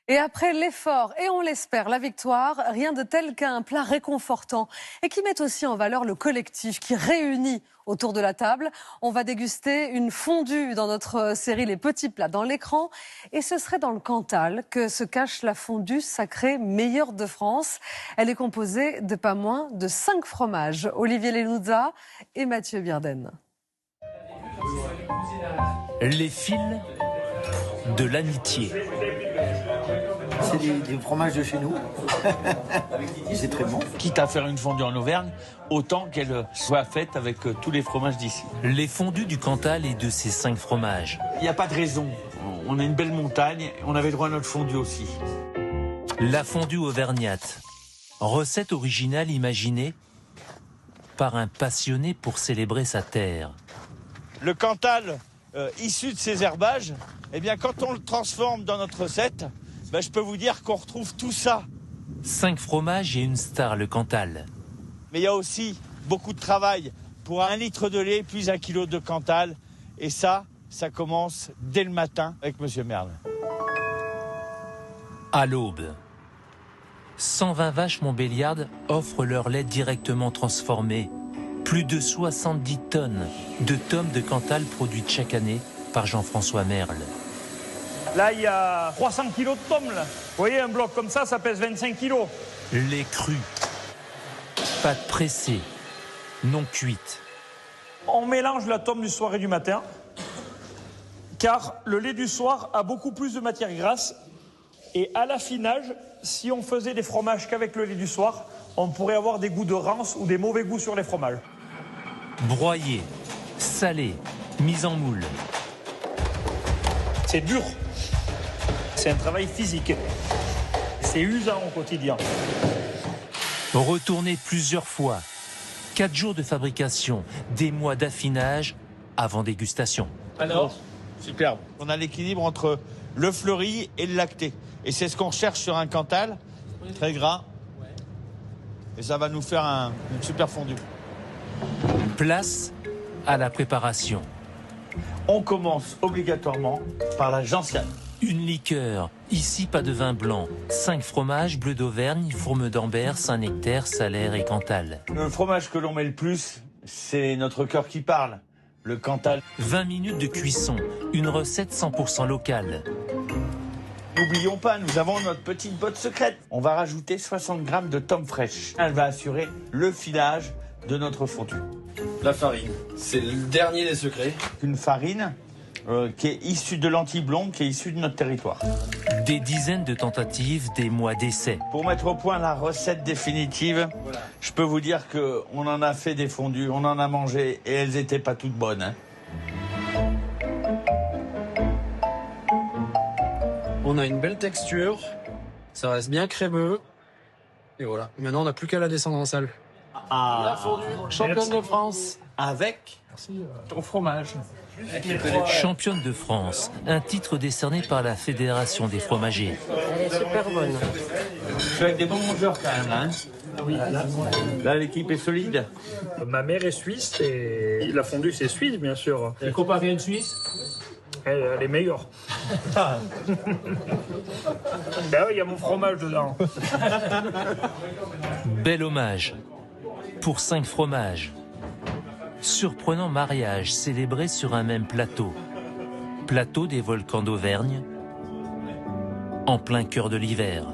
Et après l'effort, et on l'espère, la victoire, rien de tel qu'un plat réconfortant et qui met aussi en valeur le collectif, qui réunit autour de la table. On va déguster une fondue dans notre série Les Petits Plats dans l'écran. Et ce serait dans le Cantal que se cache la fondue sacrée meilleure de France. Elle est composée de pas moins de 5 fromages. Olivier Lelouza et Mathieu Birden. Les fils de l'amitié. C'est des fromages de chez nous. C'est très bon. Quitte à faire une fondue en Auvergne, autant qu'elle soit faite avec tous les fromages d'ici. Les fondues du Cantal et de ses 5 fromages. Il n'y a pas de raison. On a une belle montagne, on avait droit à notre fondue aussi. La fondue auvergnate. Recette originale imaginée par un passionné pour célébrer sa terre. Le Cantal, issu de ces herbages, eh bien, quand on le transforme dans notre recette, je peux vous dire qu'on retrouve tout ça. 5 fromages et une star, le Cantal. Mais il y a aussi beaucoup de travail pour 1 litre de lait, puis 1 kilo de Cantal. Et ça commence dès le matin avec Monsieur Merle. À l'aube, 120 vaches montbéliardes offrent leur lait directement transformé. Plus de 70 tonnes de tomes de Cantal produites chaque année par Jean-François Merle. Là, il y a 300 kilos de tomes, là. Vous voyez, un bloc comme ça pèse 25 kilos. Lait cru, pâte pressée, non cuite. On mélange la tome du soir et du matin, car le lait du soir a beaucoup plus de matière grasse. Et à l'affinage, si on faisait des fromages qu'avec le lait du soir, on pourrait avoir des goûts de rance ou des mauvais goûts sur les fromages. Broyé, salé, mise en moule. C'est dur. C'est un travail physique. C'est usant au quotidien. Retourné plusieurs fois. 4 jours de fabrication, des mois d'affinage avant dégustation. Alors, superbe. On a l'équilibre entre le fleuri et le lacté. Et c'est ce qu'on cherche sur un Cantal, très gras. Et ça va nous faire une super fondue. Place à la préparation. On commence obligatoirement par la gentiane. Une liqueur, ici pas de vin blanc. 5 fromages, bleu d'Auvergne, fourme d'Ambert, Saint-Nectaire, Salaire et Cantal. Le fromage que l'on met le plus, c'est notre cœur qui parle, le Cantal. 20 minutes de cuisson, une recette 100% locale. N'oublions pas, nous avons notre petite botte secrète. On va rajouter 60 grammes de tomme fraîche. Elle va assurer le filage de notre fondue. La farine, c'est le dernier des secrets. Une farine qui est issue de lentilles blondes, qui est issue de notre territoire. Des dizaines de tentatives, des mois d'essai. Pour mettre au point la recette définitive, je peux vous dire qu'on en a fait des fondues, on en a mangé et elles n'étaient pas toutes bonnes. Hein. On a une belle texture, ça reste bien crémeux. Et voilà, maintenant on n'a plus qu'à la descendre en salle. La fondue, championne de France. Avec ton fromage. Championne de France, un titre décerné par la Fédération des fromagers. Elle est super bonne. Je suis avec des bons mangeurs quand même. Hein. Oui. Là, l'équipe est solide. Ma mère est suisse et la fondue, c'est suisse, bien sûr. Et comparé à une Suisse, Elle est meilleure. Ben oui, il y a mon fromage dedans. Bel hommage pour 5 fromages. Surprenant mariage célébré sur un même plateau. Plateau des volcans d'Auvergne, en plein cœur de l'hiver.